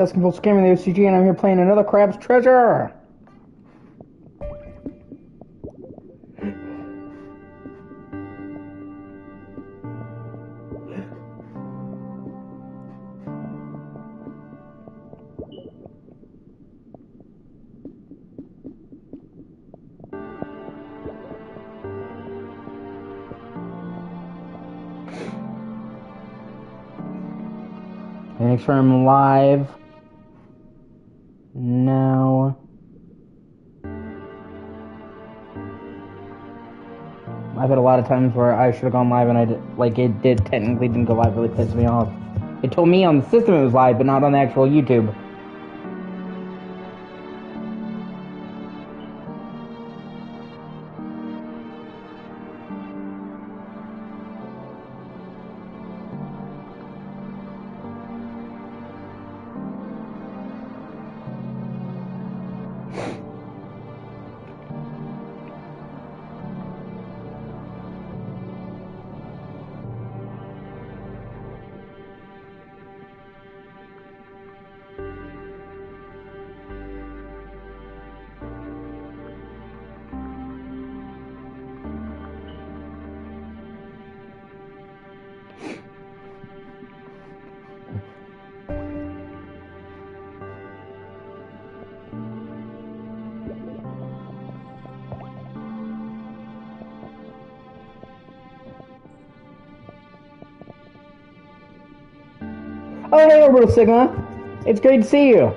Basketball scamming the O.C.G, and I'm here playing another Crab's Treasure. Make sure I'm live now. I've had a lot of times where I should have gone live and it technically didn't go live. Really pissed me off. It told me on the system it was live, but not on the actual YouTube. Oh, hey, Orbital Sigma. It's great to see you.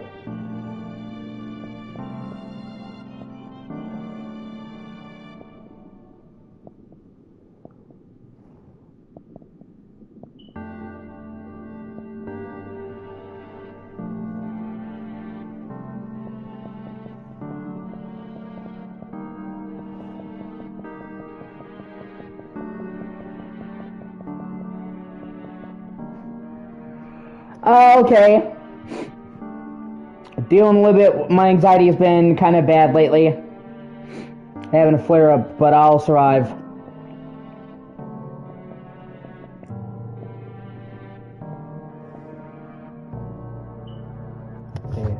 Okay. Dealing a little bit, my anxiety has been kind of bad lately. Having a flare up, but I'll survive. Okay.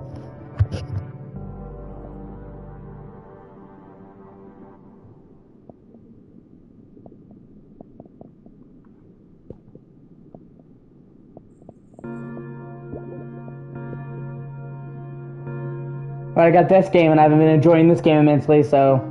But I got this game, and I've been enjoying this game immensely, so...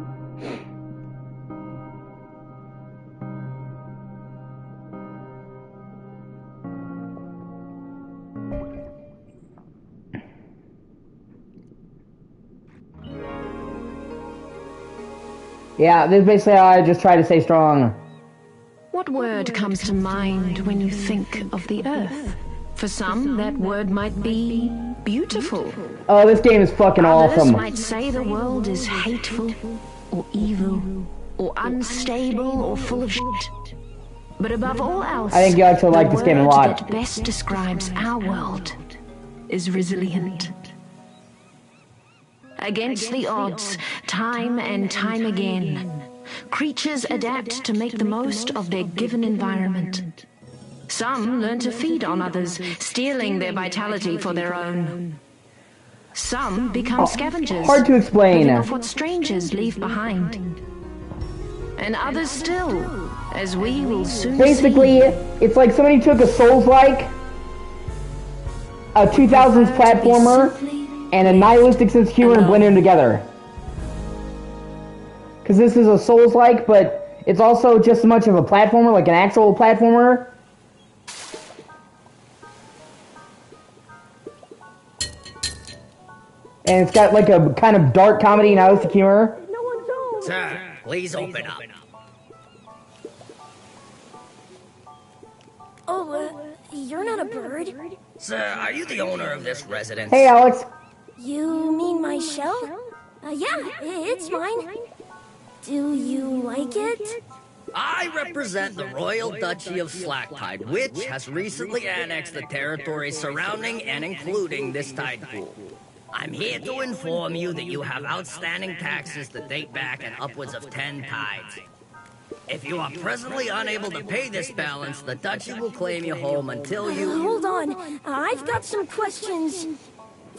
Yeah, this is basically how I just try to stay strong. What word comes to mind when you think of the Earth? For some, that word might be beautiful. Oh, this game is fucking awesome. Others might say the world is hateful, or evil, or unstable, or full of shit. But above all else, I think you actually like this game a lot. The word that best describes our world is resilient. Against the odds, time and time again, creatures adapt to make the most of their given environment. Some learn to feed on others, stealing their vitality for their own. Some become scavengers, hard to explain. living off what strangers leave behind. And others still, as we will soon Basically, see, it's like somebody took a Souls-like, a 2000s platformer, and a nihilistic sense of humor and blended them together. Because this is a Souls-like, but it's also just as much of a platformer, like an actual platformer. And it's got like a kind of dark comedy and nihilistic humor. No one's home. Sir, please open up. Oh, you're not a bird. Sir, are you the owner of this residence? Hey, Alex. You mean my shell? Yeah, it's mine. Do you like it? I represent the Royal Duchy of Slacktide, which has recently annexed the territory surrounding and including this tide pool. I'm here to inform you that you have outstanding taxes that date back at upwards of 10 tides. If you are presently unable to pay this balance, the Duchy will claim you home until you... Hold on. I've got some questions.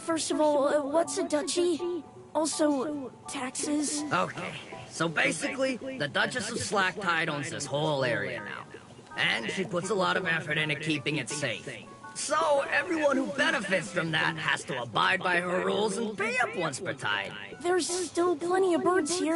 first of all, what's a duchy? Also, taxes? Okay, so basically, the Duchess of Slacktide owns this whole area now. And she puts a lot of effort into keeping it safe. So, everyone who benefits from that has to abide by her rules and pay up once per tide. There's still plenty of birds here.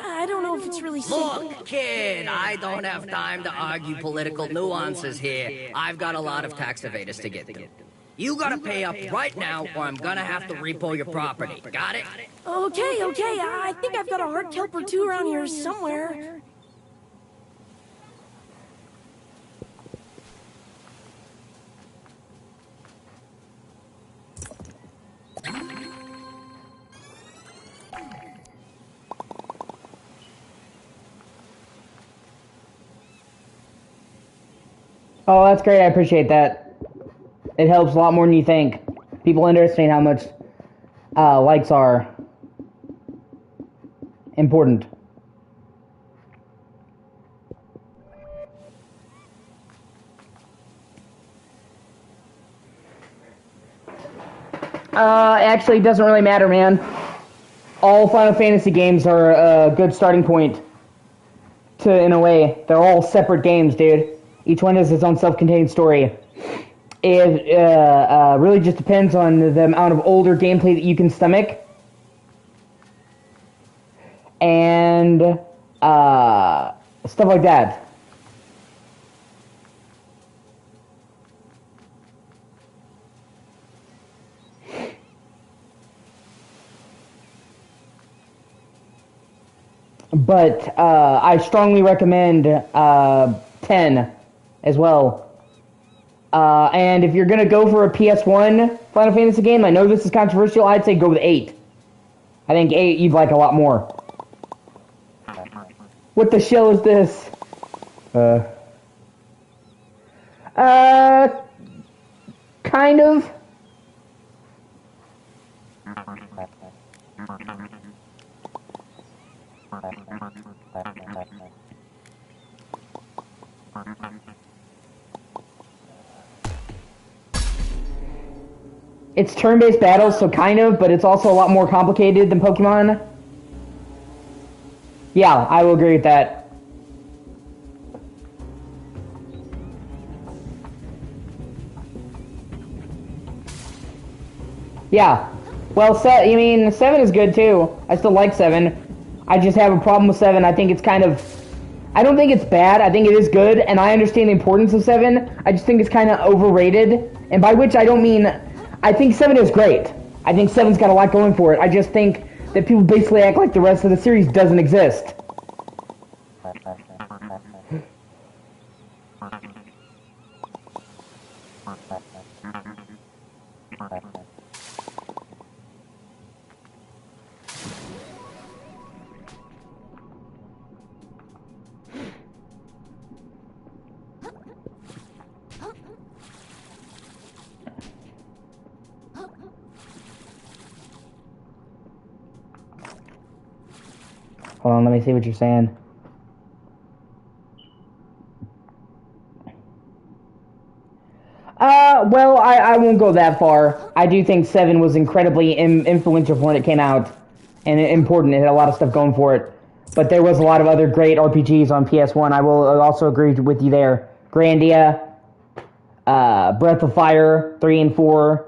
I don't know if it's really safe. Look, kid, I don't have time to argue political nuances here. I've got a lot of tax evaders to get through. You gotta pay up right now, or I'm gonna have to repo your property. Got it? Okay. I think I've got a hard kelp or two around here somewhere. Oh, that's great. I appreciate that. It helps a lot more than you think. People underestimate how much likes are important. Actually, it doesn't really matter, man. All Final Fantasy games are a good starting point in a way. They're all separate games, dude. Each one has its own self-contained story. It really just depends on the amount of older gameplay that you can stomach. And stuff like that. But I strongly recommend 10 as well. And if you're going to go for a PS1 Final Fantasy game, I know this is controversial, I'd say go with 8. I think 8 you'd like a lot more. What the shell is this? Kind of. It's turn-based battles, so kind of, but it's also a lot more complicated than Pokemon. Yeah, I will agree with that. Yeah. Well, 7 is good too. I still like 7. I just have a problem with 7. I think it's kind of... I don't think it's bad. I think it is good, and I understand the importance of 7. I just think it's kind of overrated. And by which I don't mean... I think 7 is great. I think 7's got a lot going for it. I just think that people basically act like the rest of the series doesn't exist. Hold on, let me see what you're saying. Well, I won't go that far. I do think 7 was incredibly influential when it came out, and important. It had a lot of stuff going for it. But there was a lot of other great RPGs on PS1. I will also agree with you there. Grandia, Breath of Fire, 3 and 4.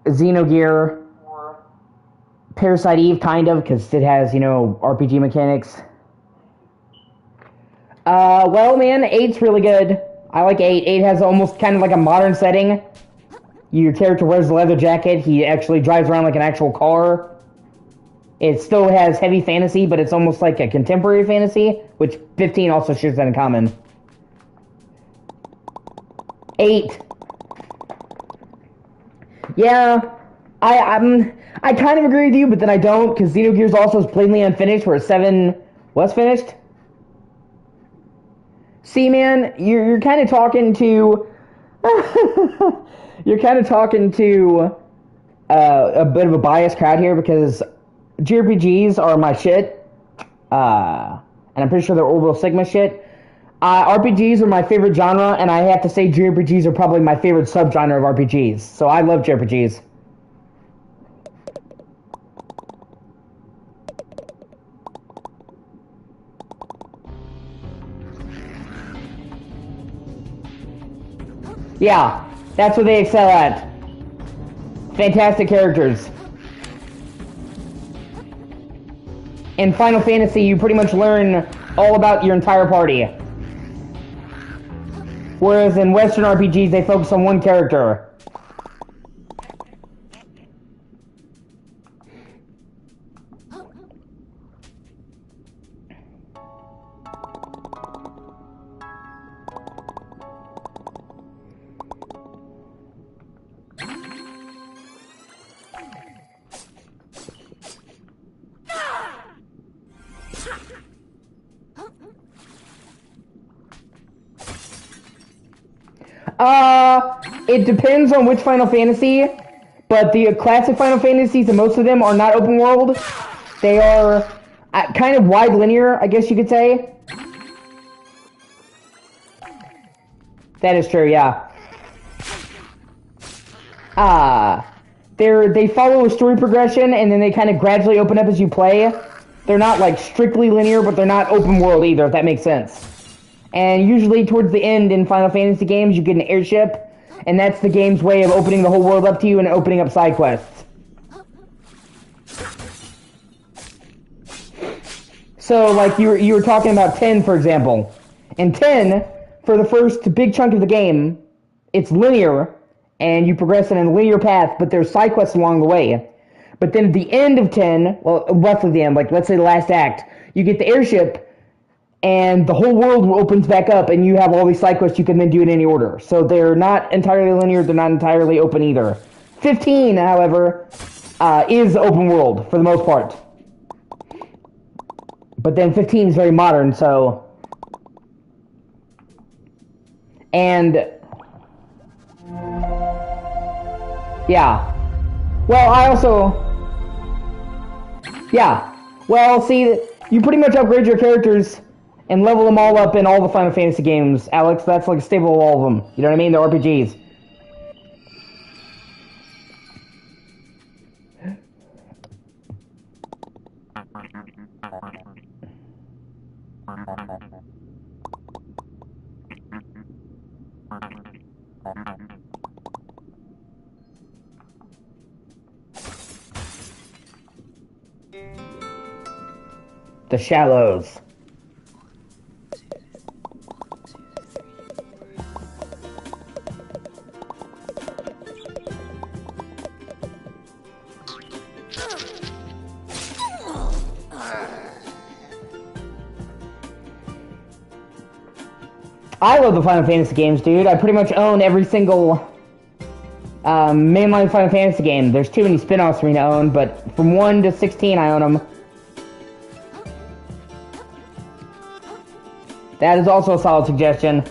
Xenogear, Parasite Eve, kind of, because it has, RPG mechanics. Well, man, 8's really good. I like 8. 8 has almost kind of like a modern setting. Your character wears a leather jacket. He actually drives around like an actual car. It still has heavy fantasy, but it's almost like a contemporary fantasy, which 15 also shares that in common. 8. Yeah, I kind of agree with you, but then I don't, because Xenogears also is plainly unfinished, where 7 was finished. See, man, you're kind of talking to... you're kind of talking to a bit of a biased crowd here, because JRPGs are my shit, and I'm pretty sure they're Orbital Sigma shit. RPGs are my favorite genre, and I have to say JRPGs are probably my favorite subgenre of RPGs. So I love JRPGs. Yeah, that's what they excel at. Fantastic characters. In Final Fantasy, you pretty much learn all about your entire party. Whereas in Western RPGs, they focus on one character. It depends on which Final Fantasy, but the classic Final Fantasies, and most of them are not open world. They are kind of wide linear, I guess you could say. That is true, yeah. They follow a story progression, and then they kind of gradually open up as you play. They're not like strictly linear, but they're not open world either, if that makes sense. And usually towards the end in Final Fantasy games, you get an airship, and that's the game's way of opening the whole world up to you and opening up side quests. So, like, you were talking about 10, for example. In 10, for the first big chunk of the game, it's linear, and you progress in a linear path, but there's side quests along the way. But then at the end of 10, well, roughly the end, like, let's say the last act, you get the airship, and the whole world opens back up, and you have all these side quests you can then do in any order. So they're not entirely linear, they're not entirely open either. 15, however, is open world, for the most part. But then 15 is very modern, so... And... Yeah. Well, I also... Yeah. Well, see, you pretty much upgrade your characters and level them all up in all the Final Fantasy games, Alex. That's like a staple of all of them. You know what I mean? They're RPGs. The Shallows. I love the Final Fantasy games, dude. I pretty much own every single mainline Final Fantasy game. There's too many spin-offs for me to own, but from 1 to 16 I own them. That is also a solid suggestion.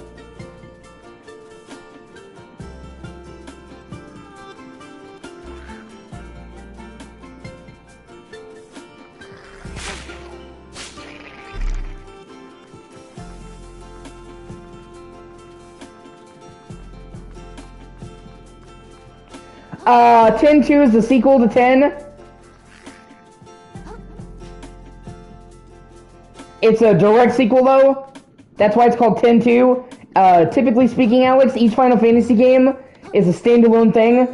Ten 2 is the sequel to 10. It's a direct sequel, though. That's why it's called 10-2. Typically speaking, Alex, each Final Fantasy game is a standalone thing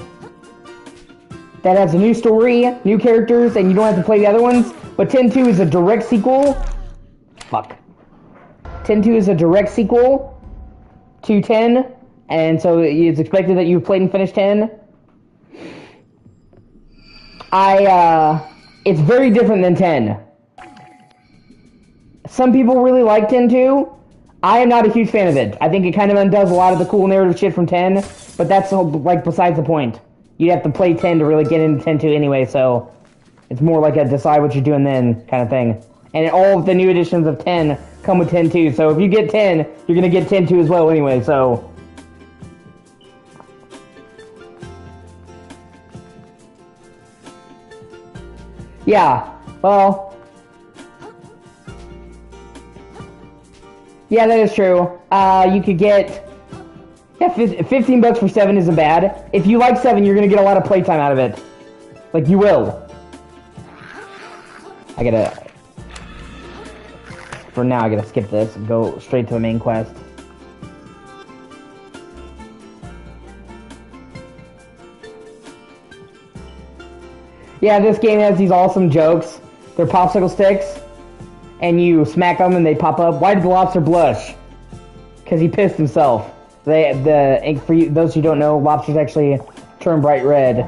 that has a new story, new characters, and you don't have to play the other ones. But 10-2 is a direct sequel. Fuck. 10-2 is a direct sequel to 10, and so it's expected that you've played and finished 10. It's very different than 10. Some people really like 10-2. I am not a huge fan of it. I think it kind of undoes a lot of the cool narrative shit from 10, but that's, like, besides the point. You'd have to play 10 to really get into 10-2 anyway, so it's more like a decide what you're doing then kind of thing. And all of the new editions of 10 come with 10-2, so if you get 10, you're gonna get 10-2 as well anyway, so... Yeah, well... Yeah, that is true. You could get... Yeah, $15 for 7 isn't bad. If you like 7, you're gonna get a lot of playtime out of it. Like, you will. I gotta... For now, I gotta skip this and go straight to the main quest. Yeah, this game has these awesome jokes. They're popsicle sticks, and you smack them and they pop up. Why did the lobster blush? Because he pissed himself. For you, those who don't know, lobsters actually turn bright red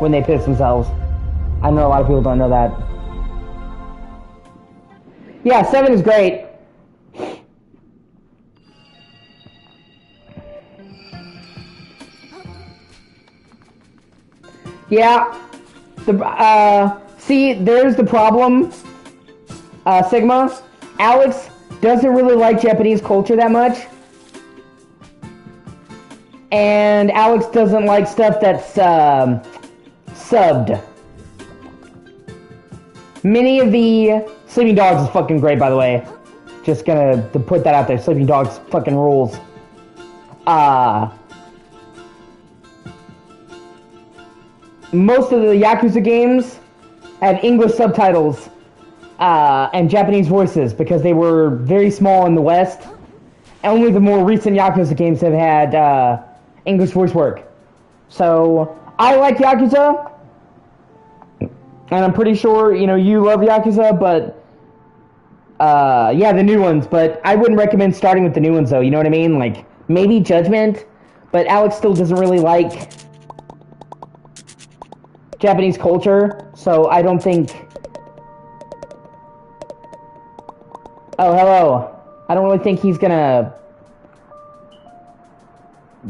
when they piss themselves. I know a lot of people don't know that. Yeah, 7 is great. Yeah. See, there's the problem, Sigma. Alex doesn't really like Japanese culture that much. And Alex doesn't like stuff that's, subbed. Many of the... Sleeping Dogs is fucking great, by the way. Just gonna to put that out there. Sleeping Dogs fucking rules. Most of the Yakuza games have English subtitles and Japanese voices because they were very small in the West. Only the more recent Yakuza games have had English voice work. So, I like Yakuza. And I'm pretty sure, you know, you love Yakuza, but... yeah, the new ones, but I wouldn't recommend starting with the new ones, though, you know what I mean? Like, maybe Judgment, but Alex still doesn't really like Japanese culture, so I don't think... Oh, hello. I don't really think he's gonna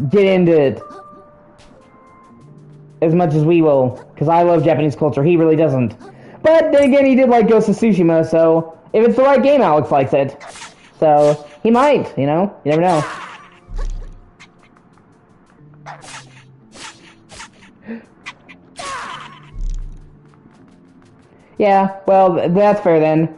get into it as much as we will, because I love Japanese culture. He really doesn't. But then again, he did like Ghost of Tsushima, so if it's the right game, Alex likes it. So he might, you know? You never know. Yeah, well, that's fair then.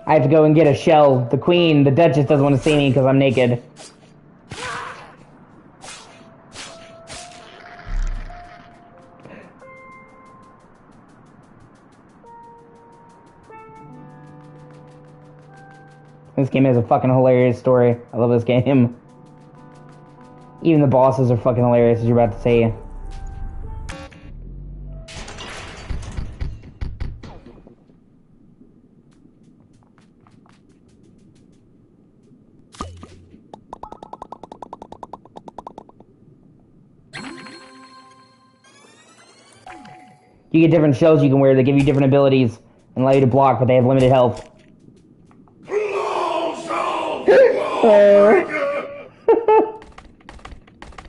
I have to go and get a shell. The queen, the duchess, doesn't want to see me because I'm naked. This game has a fucking hilarious story. I love this game. Even the bosses are fucking hilarious, as you're about to see. You get different shells you can wear that give you different abilities and allow you to block, but they have limited health.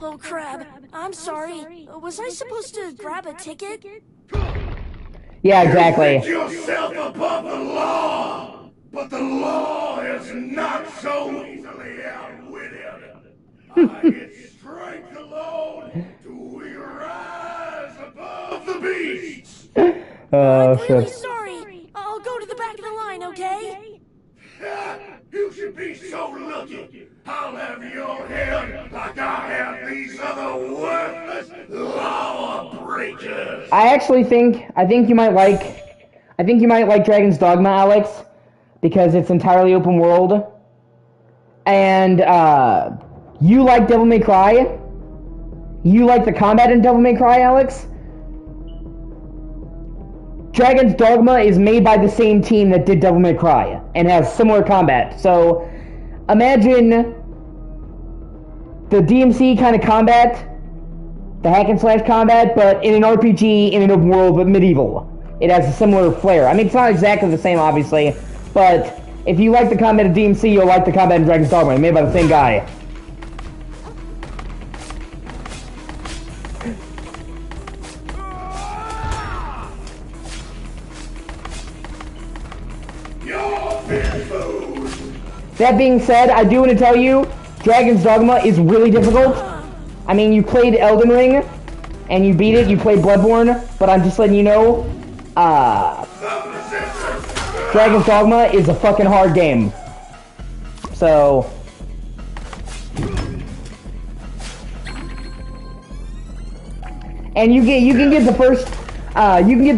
Oh crap, I'm sorry. Was I supposed to grab a ticket? Yeah, exactly. You think yourself above the law, but the law is not so easily outwitted. I get strength alone to we rise above the beasts. Oh, I'm really sorry. I'll go to the back of the line, okay? You should be so lucky. I'll have your head like I have these other worthless law breakers. I think you might like Dragon's Dogma, Alex, because it's entirely open world. And you like Devil May Cry. You like the combat in Devil May Cry, Alex. Dragon's Dogma is made by the same team that did Devil May Cry and has similar combat. So imagine the DMC kind of combat, the hack and slash combat, but in an RPG in an open world but medieval. It has a similar flair. I mean, it's not exactly the same, obviously, but if you like the combat of DMC, you'll like the combat in Dragon's Dogma. It's made by the same guy. That being said, I do want to tell you, Dragon's Dogma is really difficult. I mean, you played Elden Ring. and you beat it, you play Bloodborne, but I'm just letting you know, Dragon's Dogma is a fucking hard game. So... And you can get the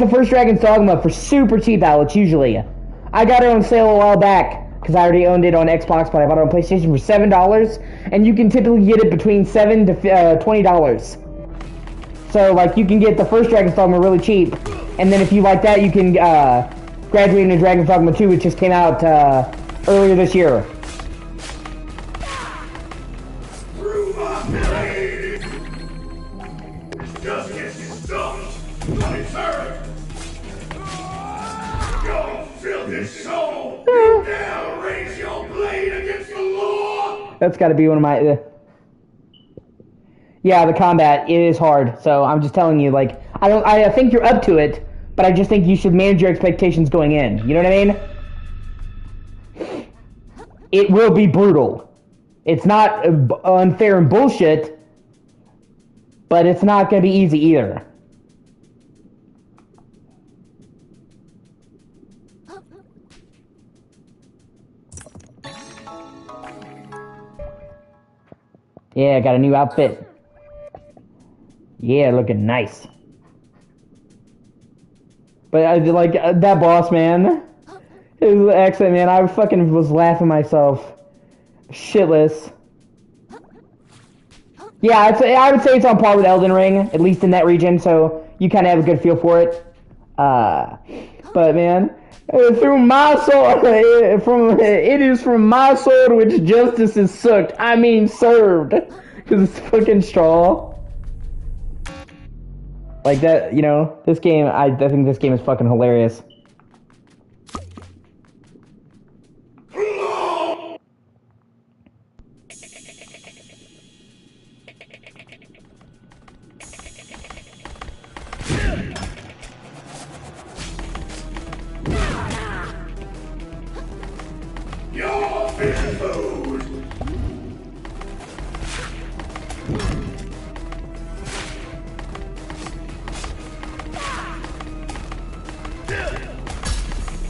first Dragon's Dogma for super cheap, Alex, usually. I got it on sale a while back, because I already owned it on Xbox, but I bought it on PlayStation for $7, and you can typically get it between $7 to $20. So, like, you can get the first Dragon's Dogma really cheap, and then if you like that, you can graduate into Dragon's Dogma 2, which just came out earlier this year. That's got to be one of my... Yeah, the combat is hard. So I'm just telling you, like, I think you're up to it, but I just think you should manage your expectations going in. You know what I mean? It will be brutal. It's not unfair and bullshit, but it's not going to be easy either. Yeah, I got a new outfit. Yeah, looking nice. But I like that boss, man. His accent, man. I fucking was laughing myself shitless. Yeah, I would say it's on par with Elden Ring, at least in that region. So you kind of have a good feel for it. But man, through my sword, it is from my sword which justice is sucked. I mean served, because it's fucking straw. Like that, you know. This game, I think this game is fucking hilarious.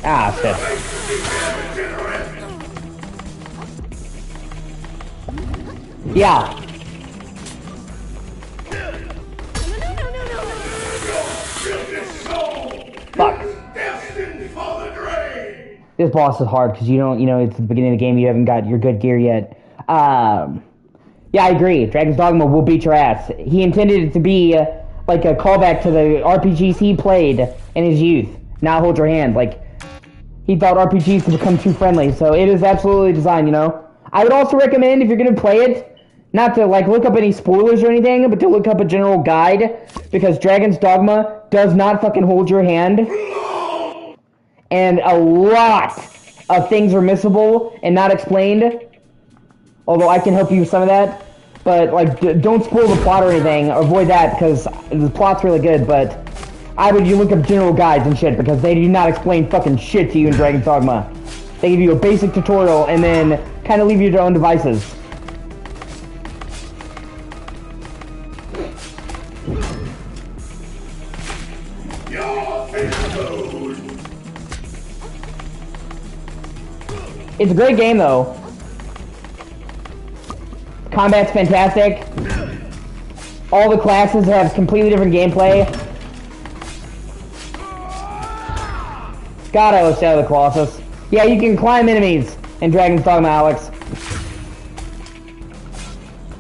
Ah, shit. Yeah. Fuck. This boss is hard because you don't, it's the beginning of the game, you haven't got your good gear yet. Yeah, I agree. Dragon's Dogma will beat your ass. He intended it to be like a callback to the RPGs he played in his youth. Now hold your hand. Like, he thought RPGs to become too friendly, so it is absolutely designed, I would also recommend, if you're going to play it, not to, like, look up any spoilers or anything, but to look up a general guide, because Dragon's Dogma does not fucking hold your hand, and a lot of things are missable and not explained, although I can help you with some of that, but, like, don't spoil the plot or anything, avoid that, because the plot's really good, but you look up general guides and shit, because they do not explain fucking shit to you in Dragon's Dogma. They give you a basic tutorial, and then kind of leave you to your own devices. It's a great game, though. Combat's fantastic. All the classes have completely different gameplay. God, I love Shadow of the Colossus. Yeah, you can climb enemies in Dragon's Dogma, Alex.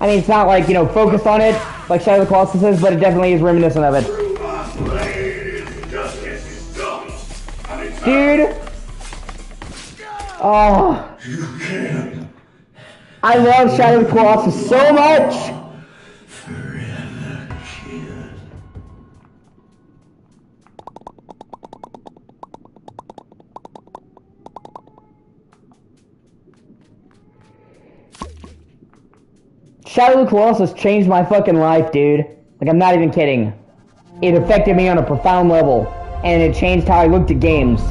I mean, it's not like, focused on it, like Shadow of the Colossus is, but it definitely is reminiscent of it. Dude! Oh. I love Shadow of the Colossus so much! Shadow of the Colossus changed my fucking life, dude. Like, I'm not even kidding. It affected me on a profound level, and it changed how I looked at games.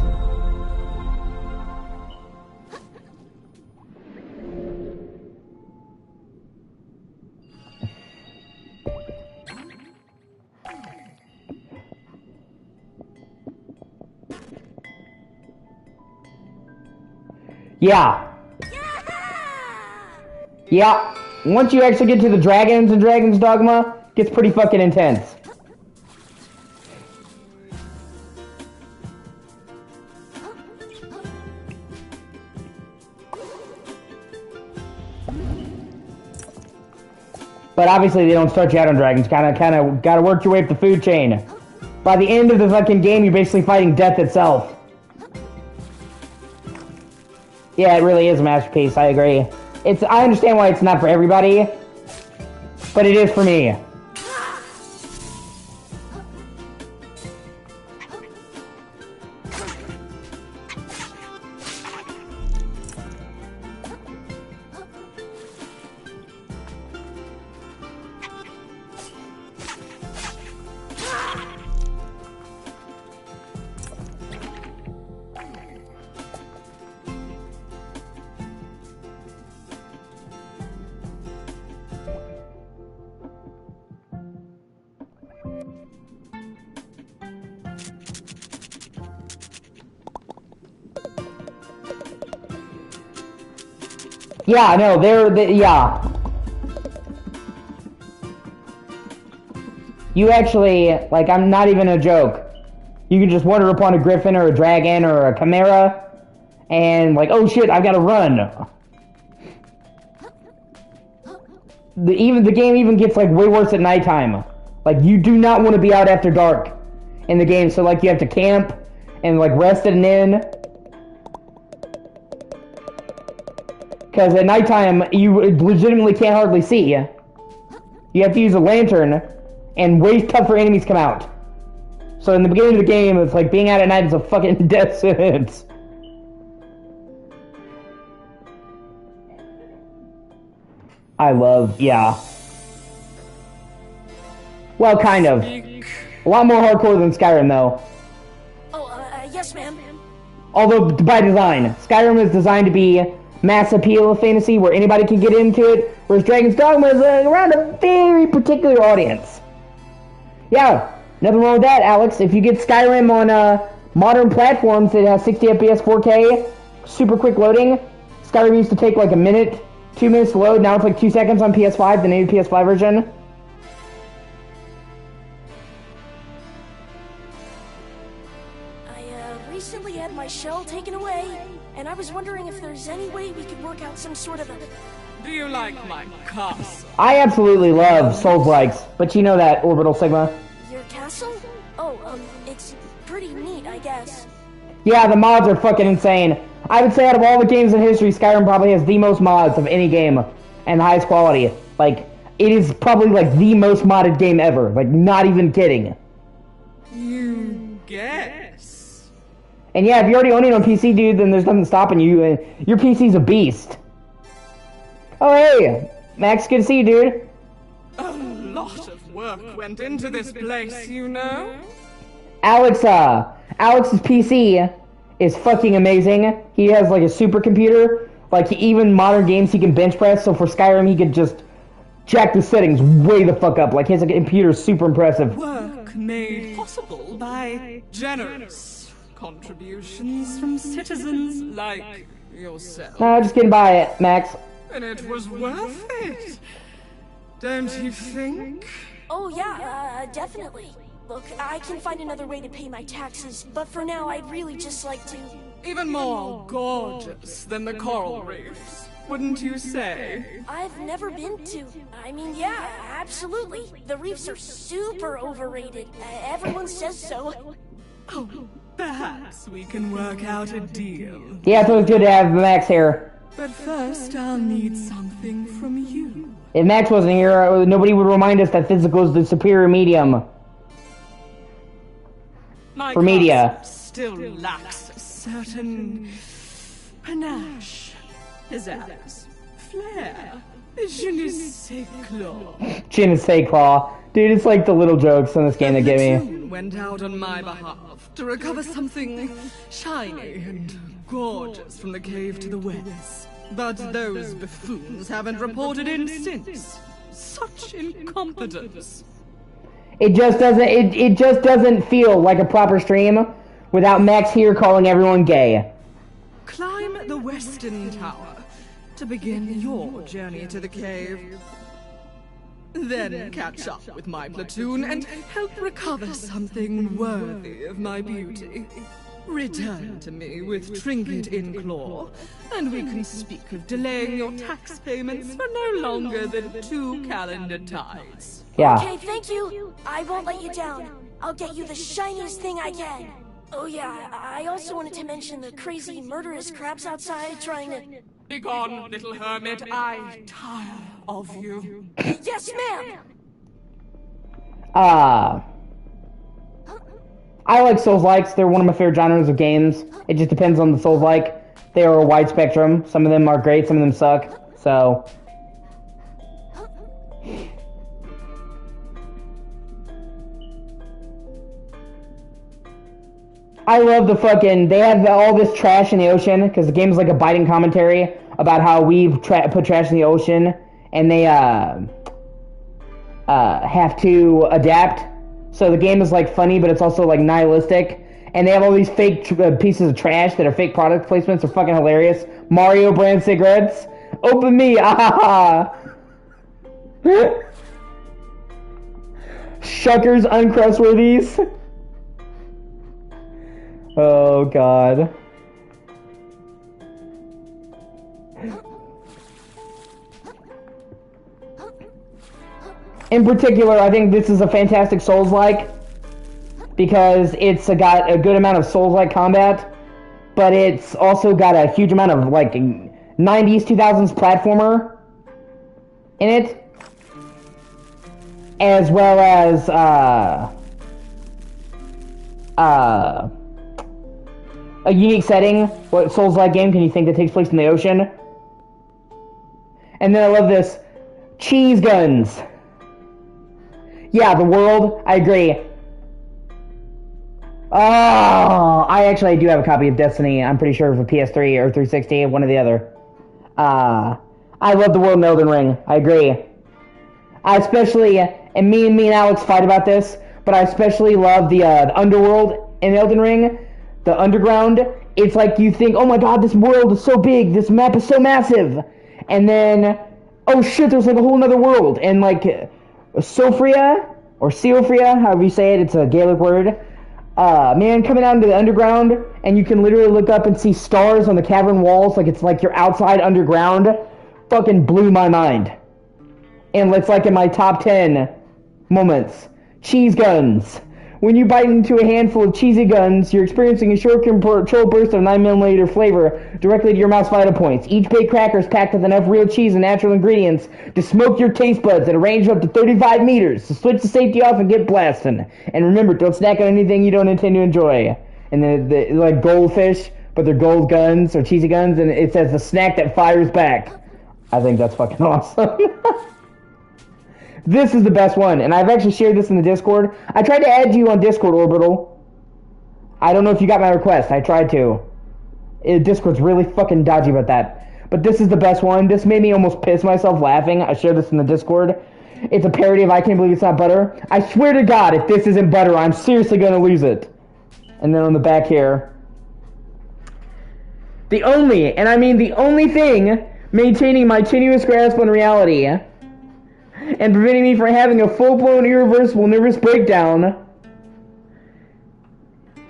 Yeah. Yeah. Once you actually get to the dragons and Dragon's Dogma, it gets pretty fucking intense. But obviously they don't start you out on dragons. Kinda gotta work your way up the food chain. By the end of the fucking game, you're basically fighting death itself. Yeah, it really is a masterpiece, I agree. I understand why it's not for everybody, but it is for me. Yeah, no, yeah. You actually, like, I'm not even a joke. You can just wander upon a griffin or a dragon or a chimera, and like, oh shit, I've got to run. The game even gets like way worse at nighttime. Like, you do not want to be out after dark in the game, so like you have to camp and like rest at an inn. Because at nighttime, you legitimately can't hardly see. You have to use a lantern, and way tougher enemies come out. So in the beginning of the game, it's like being out at night is a fucking death sentence. Yeah. Well, kind of. A lot more hardcore than Skyrim, though. Oh, yes, ma'am. Although, by design. Skyrim is designed to be mass appeal of fantasy where anybody can get into it, whereas Dragon's Dogma is around a very particular audience. Yeah, nothing wrong with that, Alex. If you get Skyrim on modern platforms that has 60 FPS 4K, super quick loading, Skyrim used to take like a minute, 2 minutes to load, now it's like 2 seconds on PS5, the native PS5 version. I recently had my shell taken away, and I was wondering if there's any way we could work out some sort of a... Do you like my castle? I absolutely love Souls-likes, but you know that, Orbital Sigma. Your castle? Oh, it's pretty neat, I guess. Yeah, the mods are fucking insane. I would say out of all the games in history, Skyrim probably has the most mods of any game, and the highest quality. Like, it is probably like the most modded game ever. Like, not even kidding. You guess? And yeah, if you already own it on PC, dude, then there's nothing stopping you. Your PC's a beast. Oh, hey! Max, good to see you, dude. A lot of work went into this place, you know? Alex's PC is fucking amazing. He has, like, a supercomputer. Like, even modern games he can bench press, so for Skyrim he could just jack the settings way the fuck up. Like, his computer's super impressive. Work made possible by generous contributions from citizens like yourself. No, just getting by it, Max. And it was worth it. Don't you think? Oh, yeah, definitely. Look, I can find another way to pay my taxes, but for now I'd really just like to... Even more gorgeous than the coral reefs, wouldn't you say? I've never been to... I mean, yeah, absolutely. The reefs are super overrated. Everyone says so. Oh, perhaps we can work out a deal. Yeah, it's always good to have Max here. But first, I'll need something from you. If Max wasn't here, nobody would remind us that physical is the superior medium. My for media. Still lacks a certain panache, pizzazz, flair. Je ne sais quoi. Je ne sais quoi. Dude, it's like the little jokes in this game that get me. Went out on my behalf to recover something shiny and gorgeous from the cave to the west. But those buffoons haven't reported in since. Such incompetence. It just doesn't feel like a proper stream without Max here calling everyone gay. Climb the Western Tower to begin your journey to the cave. Then catch up with my platoon and help recover something worthy of my beauty. Return to me with trinket in claw, and we can speak of delaying your tax payments for no longer than 2 calendar tides. Yeah. Okay, thank you. I won't let you down. I'll get you the shiniest thing I can. Oh yeah, I also wanted to mention the crazy murderous crabs outside trying to... Begone, little hermit, I tire of you. Yes, ma'am! I like Souls-likes. They're one of my favorite genres of games. It just depends on the Souls-like. They are a wide spectrum. Some of them are great, some of them suck. So... I love the fucking... They have all this trash in the ocean, because the game is like a biting commentary about how we've put trash in the ocean, and they have to adapt. So the game is like funny, but it's also like nihilistic. And they have all these fake pieces of trash that are fake product placements. They're fucking hilarious. Mario brand cigarettes. Open me. Ah. Shuckers uncrustworthies. Oh god. In particular, I think this is a fantastic Souls-like because it's got a good amount of Souls-like combat, but it's also got a huge amount of like 90s, 2000s platformer in it, as well as a unique setting. What Souls-like game can you think that takes place in the ocean? And then I love this cheese guns. Yeah, the world, I agree. Oh, I do have a copy of Destiny, I'm pretty sure, for PS3 or 360, one or the other. I love the world in Elden Ring, I agree. I especially, and me and Alex fight about this, but I especially love the underworld in Elden Ring, the underground. It's like you think, oh my god, this world is so big, this map is so massive, and then, oh shit, there's like a whole nother world, and like... Sofria, or Seofria, however you say it, it's a Gaelic word. Man, coming out into the underground, and you can literally look up and see stars on the cavern walls, like it's like you're outside underground, fucking blew my mind. And it's like in my top 10 moments. Cheese guns. When you bite into a handful of cheesy guns, you're experiencing a short-control burst of 9mm flavor directly to your mouth's vital points. Each baked cracker is packed with enough real cheese and natural ingredients to smoke your taste buds at a range of up to 35 meters. So switch the safety off and get blasting. And remember, don't snack on anything you don't intend to enjoy. And then the like goldfish, but they're gold guns or cheesy guns, and it says the snack that fires back. I think that's fucking awesome. This is the best one, and I've actually shared this in the Discord. I tried to add you on Discord, Orbital. I don't know if you got my request. I tried to. Discord's really fucking dodgy about that. But this is the best one. This made me almost piss myself laughing. I shared this in the Discord. It's a parody of I Can't Believe It's Not Butter. I swear to God, if this isn't butter, I'm seriously going to lose it. And then on the back here. The only, and I mean the only thing, maintaining my tenuous grasp on reality and preventing me from having a full-blown irreversible nervous breakdown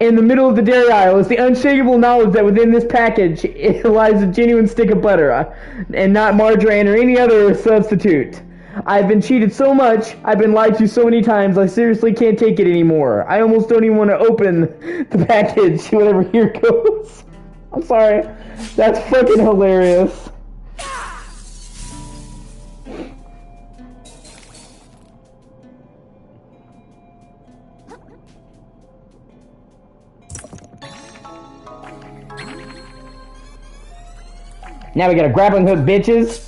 in the middle of the dairy aisle is the unshakable knowledge that within this package lies a genuine stick of butter, and not margarine or any other substitute. I've been cheated so much, I've been lied to so many times, I seriously can't take it anymore. I almost don't even want to open the package, whatever here goes. I'm sorry. That's fucking hilarious. Now we got a grappling hook, bitches.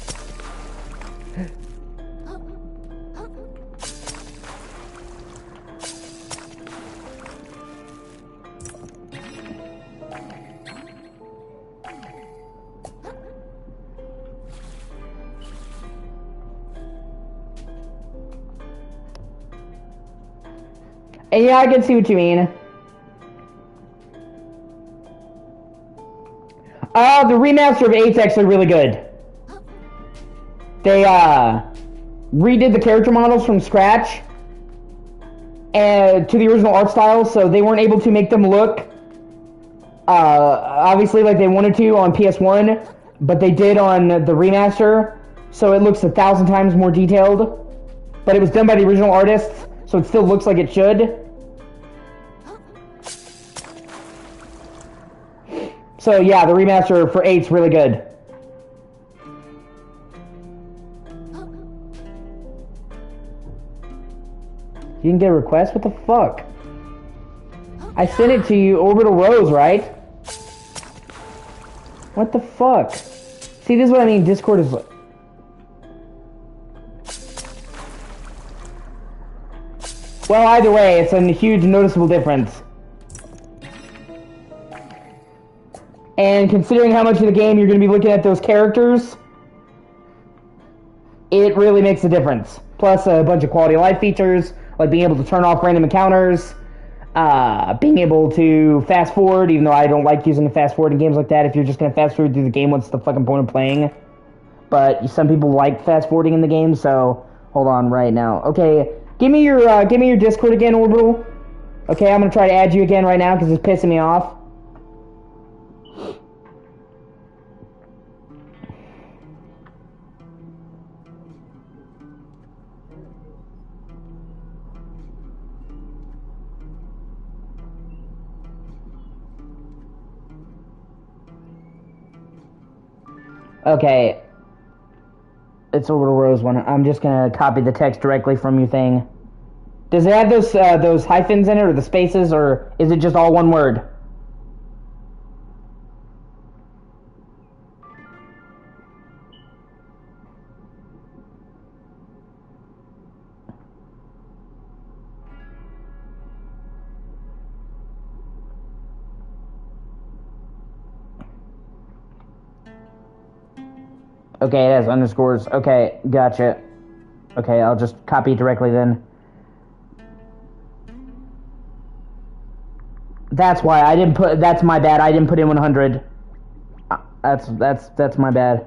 And yeah, I can see what you mean. The remaster of 8's actually really good. They, redid the character models from scratch and to the original art style, so they weren't able to make them look, obviously like they wanted to on PS1, but they did on the remaster, so it looks 1,000 times more detailed. But it was done by the original artists, so it still looks like it should. So yeah, the remaster for 8's really good. You didn't get a request? What the fuck? I sent it to you, Orbital Rose, right? What the fuck? See, this is what I mean, Discord is... Well, either way, it's a huge noticeable difference. And considering how much of the game you're going to be looking at those characters, it really makes a difference. Plus a bunch of quality of life features, like being able to turn off random encounters, being able to fast forward, even though I don't like using the fast forward in games like that. If you're just going to fast forward through the game, what's the fucking point of playing? But some people like fast forwarding in the game, so hold on right now. Okay, give me your Discord again, Orbital. Okay, I'm going to try to add you again right now because it's pissing me off. Okay. It's Orbital Rose one. I'm just gonna copy the text directly from your thing. Does it have those hyphens in it, or the spaces, or is it just all one word? Okay, it has underscores. Okay, gotcha. Okay, I'll just copy it directly then. That's why I didn't put. That's my bad. I didn't put in 100. That's my bad.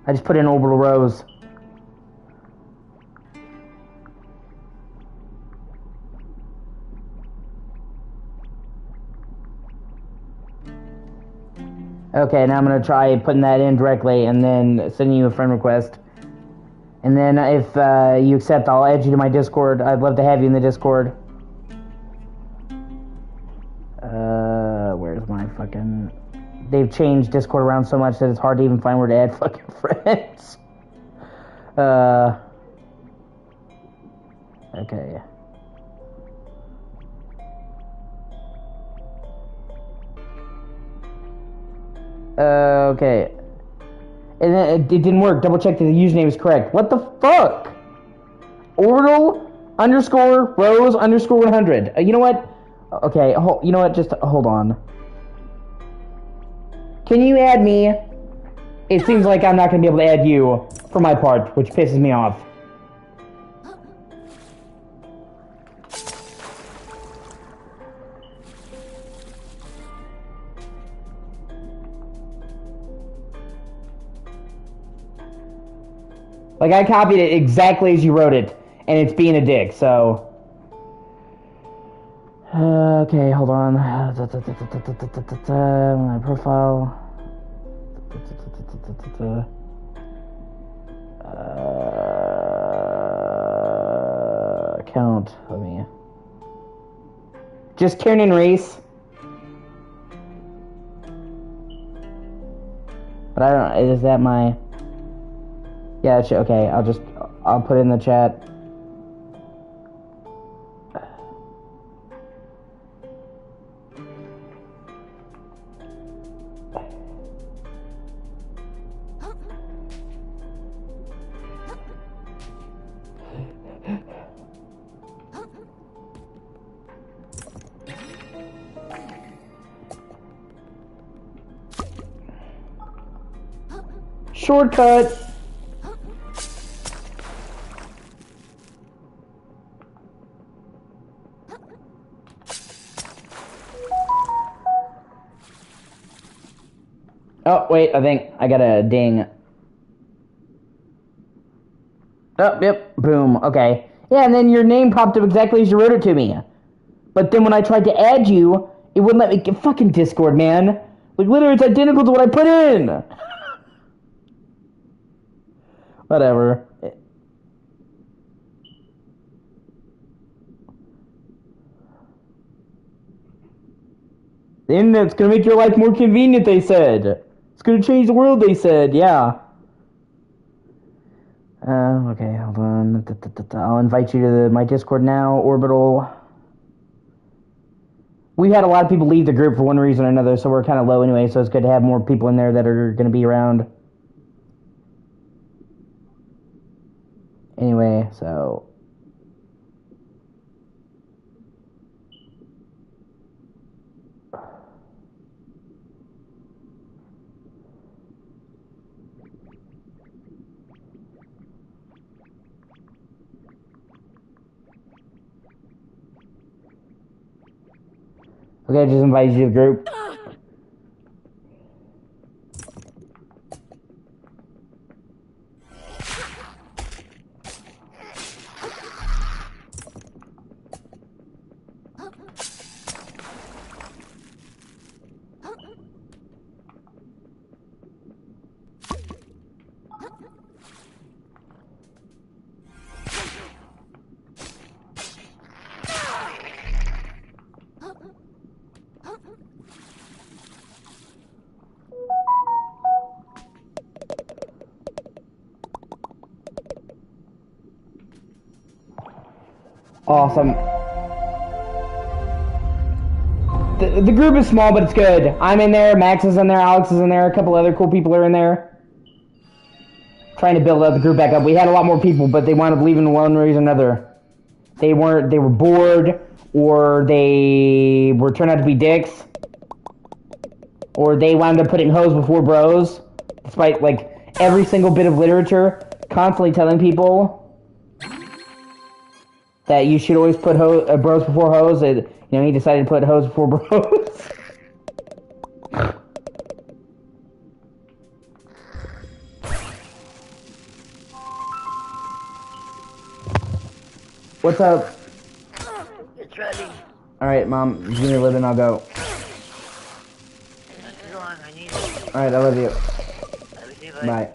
I just put in Orbital Rose. Okay, now I'm gonna try putting that in directly and then sending you a friend request. And then if you accept, I'll add you to my Discord. I'd love to have you in the Discord. Where's my fucking... They've changed Discord around so much that it's hard to even find where to add fucking friends. Okay. Okay. And then it didn't work. Double check that the username is correct. What the fuck? Orbital underscore Rose underscore 100. You know what? Okay, you know what? Just hold on. Can you add me? It seems like I'm not going to be able to add you for my part, which pisses me off. Like, I copied it exactly as you wrote it, and it's being a dick, so... okay, hold on. My profile... account, let me... Just Kiernan Reese. But I don't... is that my... Yeah, okay, I'll put it in the chat. Shortcut! Oh, wait, I think I got a ding. Oh, yep, boom, okay. Yeah, and then your name popped up exactly as you wrote it to me. But then when I tried to add you, it wouldn't let me get fucking Discord, man. Like, literally, it's identical to what I put in. Whatever. The internet's gonna make your life more convenient, they said. It's gonna change the world, they said, yeah. Okay, hold on. I'll invite you to my Discord now, Orbital. We had a lot of people leave the group for one reason or another, so we're kind of low anyway, so it's good to have more people in there that are going to be around. Anyway, so... Okay, I just invited you to the group. Awesome. The group is small, but it's good. I'm in there, Max is in there, Alex is in there, a couple other cool people are in there. Trying to build the group back up. We had a lot more people, but they wound up leaving one reason or another. They were bored, or they were turned out to be dicks, or they wound up putting hoes before bros, despite, like, every single bit of literature constantly telling people that you should always put bros before hoes. And, you know, he decided to put hoes before bros. What's up? It's ready. Alright, Mom, give me a living, I'll go. Not too long, I need it. Alright, I love you. Love you, Bye.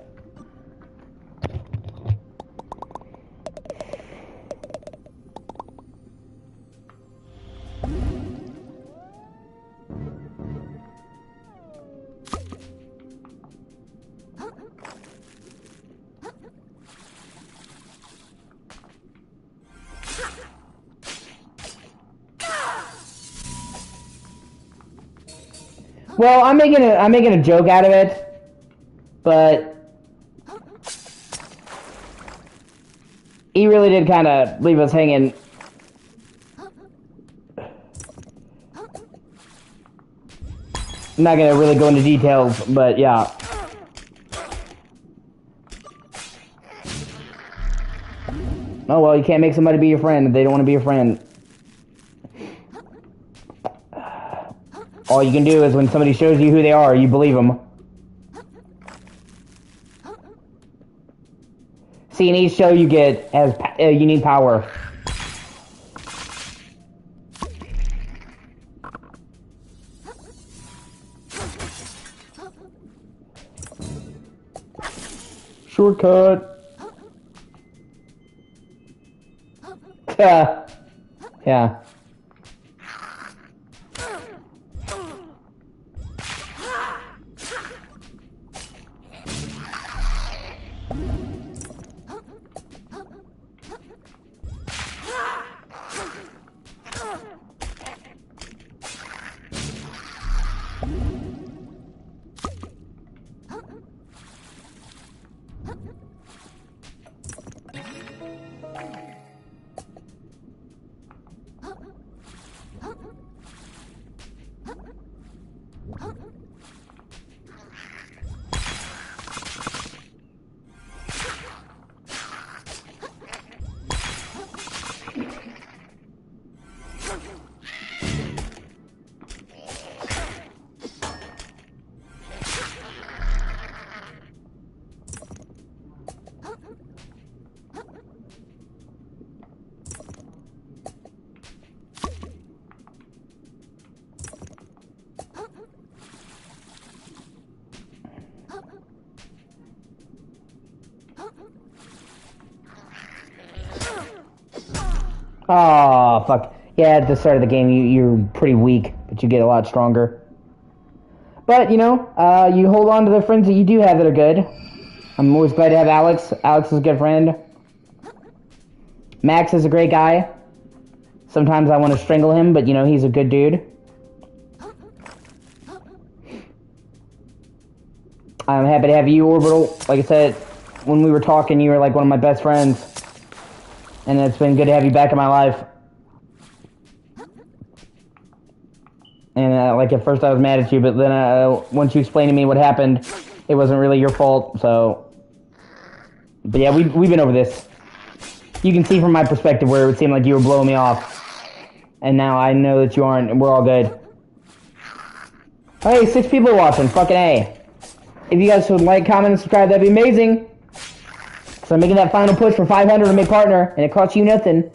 Well, I'm making a joke out of it, but he really did kind of leave us hanging. I'm not gonna really go into details, but yeah. Oh well, you can't make somebody be your friend if they don't want to be your friend. All you can do is when somebody shows you who they are, you believe them. See, in each show you get has you need power. Shortcut. Yeah. Oh, fuck. Yeah, at the start of the game, you're pretty weak, but you get a lot stronger. But, you know, you hold on to the friends that you do have that are good. I'm always glad to have Alex. Alex is a good friend. Max is a great guy. Sometimes I want to strangle him, but, you know, he's a good dude. I'm happy to have you, Orbital. Like I said, when we were talking, you were like one of my best friends. And it's been good to have you back in my life. And, like, at first I was mad at you, but then once you explained to me what happened, it wasn't really your fault, so... But yeah, we've been over this. You can see from my perspective where it would seem like you were blowing me off. And now I know that you aren't, and we're all good. Hey, 6 people are watching, fucking A. If you guys would like, comment, and subscribe, that'd be amazing. So I'm making that final push for 500 to make partner, and it costs you nothing.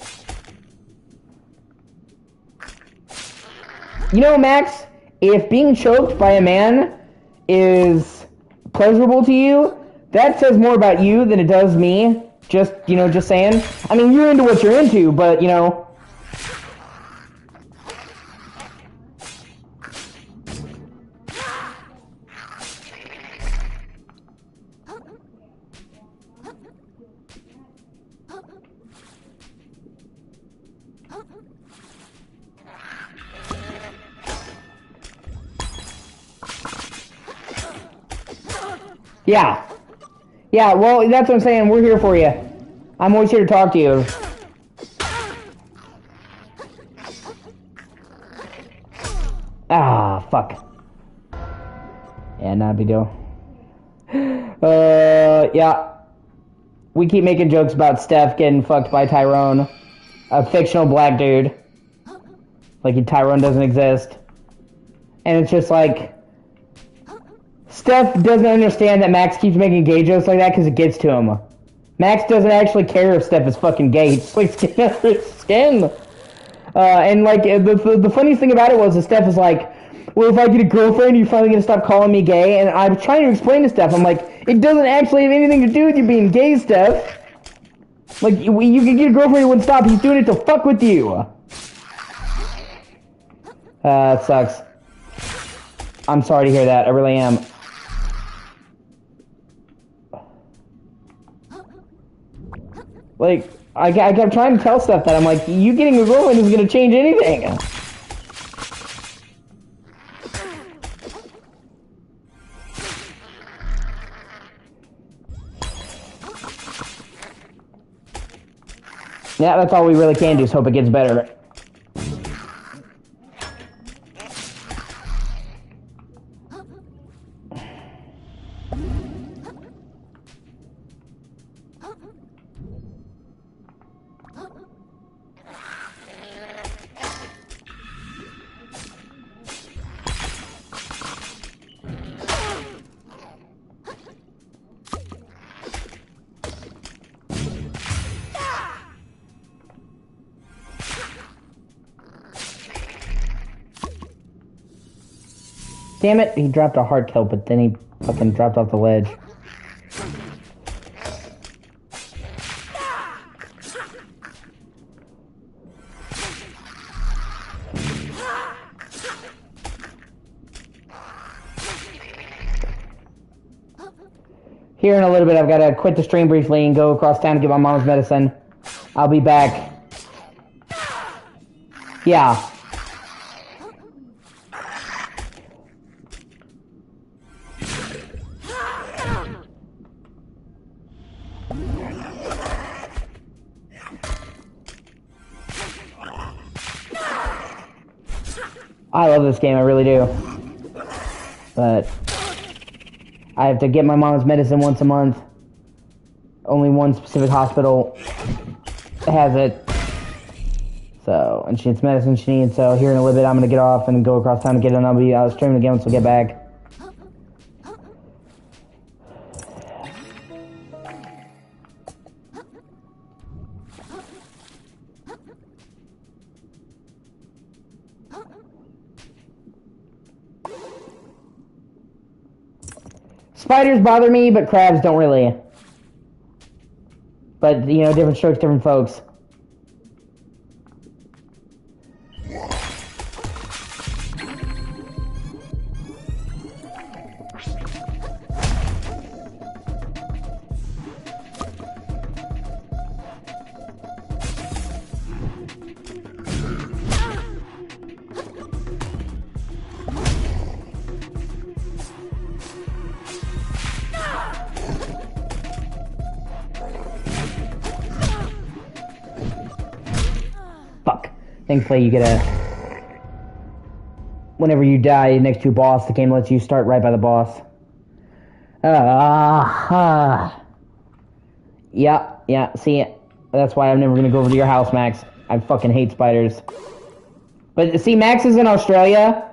You know, Max, if being choked by a man is pleasurable to you, that says more about you than it does me. Just, you know, just saying. I mean, you're into what you're into, but, you know... Yeah. Yeah, well, that's what I'm saying. We're here for you. I'm always here to talk to you. Ah, fuck. Yeah, not a big deal. Yeah. We keep making jokes about Steph getting fucked by Tyrone. A fictional black dude. Like, Tyrone doesn't exist. And it's just like... Steph doesn't understand that Max keeps making gay jokes like that because it gets to him. Max doesn't actually care if Steph is fucking gay. It's like skin under his skin. And like the funniest thing about it was that Steph was like, well, if I get a girlfriend, you're finally gonna stop calling me gay. And I was trying to explain to Steph, I'm like, it doesn't actually have anything to do with you being gay, Steph. Like, you can get a girlfriend, it wouldn't stop. He's doing it to fuck with you. It sucks. I'm sorry to hear that. I really am. Like, I kept trying to tell Steph that. I'm like, you getting a girlfriend isn't going to change anything. Yeah, that's all we really can do is hope it gets better. Damn it, he dropped a hard kill, but then he fucking dropped off the ledge. Here in a little bit, I've got to quit the stream briefly and go across town to get my mom's medicine. I'll be back. Yeah. I love this game, I really do. But I have to get my mom's medicine once a month. Only one specific hospital has it. So, and it's medicine she needs, so here in a little bit I'm going to get off and go across town to get it, and I'll be streaming again once I get back. Spiders bother me, but crabs don't really. But, you know, different strokes, different folks. Thankfully, you get a... Whenever you die next to a boss, the game lets you start right by the boss. Yeah, see, that's why I'm never gonna go over to your house, Max. I fucking hate spiders. But, see, Max is in Australia.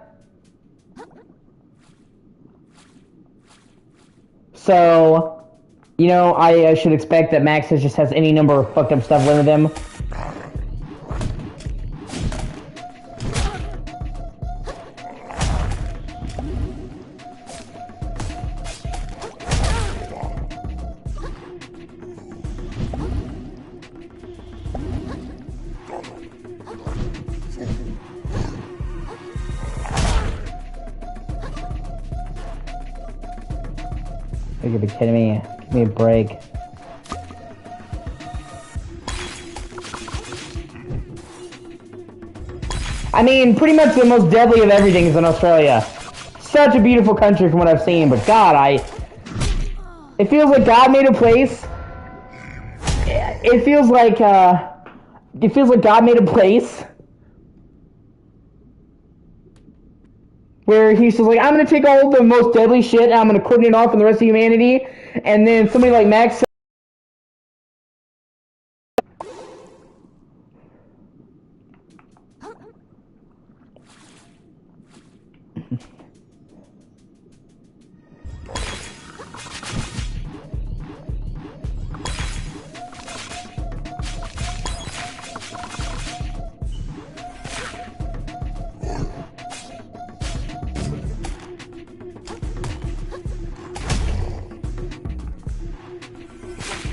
So, you know, I should expect that Max just has any number of fucked up stuff with him. You could be kidding me. Give me a break. I mean, pretty much the most deadly of everything is in Australia. Such a beautiful country from what I've seen, but God, it feels like God made a place. It feels like God made a place where he's just like, I'm gonna take all the most deadly shit and I'm gonna coordinate off from the rest of humanity, and then somebody like Max.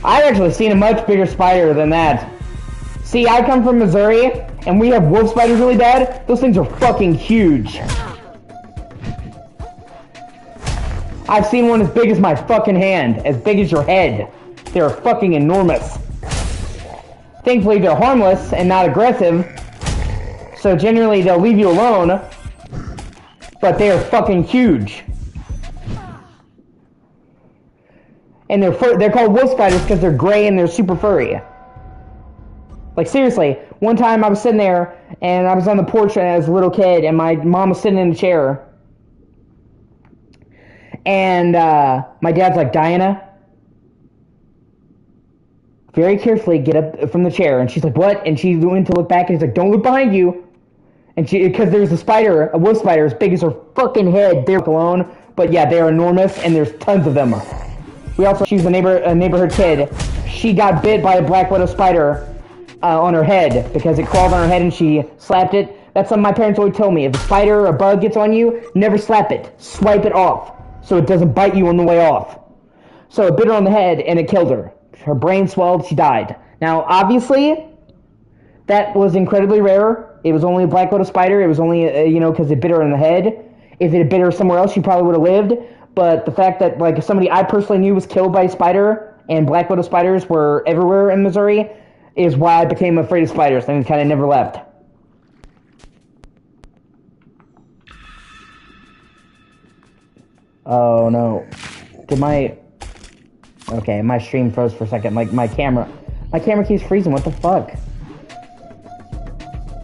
I've actually seen a much bigger spider than that. See, I come from Missouri, and we have wolf spiders really bad. Those things are fucking huge. I've seen one as big as my fucking hand, as big as your head. They're fucking enormous. Thankfully, they're harmless and not aggressive, so generally they'll leave you alone, but they are fucking huge. And they're called wolf spiders because they're gray and they're super furry. Like, seriously, one time I was sitting there, and I was on the porch as a little kid, and my mom was sitting in a chair. And my dad's like, Diana, very carefully get up from the chair. And she's like, what? And she went to look back, and he's like, don't look behind you. And because there's a wolf spider as big as her fucking head. They're alone, but yeah, they're enormous, and there's tons of them. We also, she's a neighborhood kid. She got bit by a black widow spider on her head because it crawled on her head and she slapped it. That's something my parents always told me. If a spider or a bug gets on you, never slap it. Swipe it off so it doesn't bite you on the way off. So it bit her on the head and it killed her. Her brain swelled, she died. Now, obviously, that was incredibly rare. It was only a black widow spider. It was only, because it bit her in the head. If it had bit her somewhere else, she probably would have lived. But the fact that, like, somebody I personally knew was killed by a spider, and black widow spiders were everywhere in Missouri, is why I became afraid of spiders, and kind of never left. Oh, no. Okay, my stream froze for a second. Like, my camera keeps freezing. What the fuck?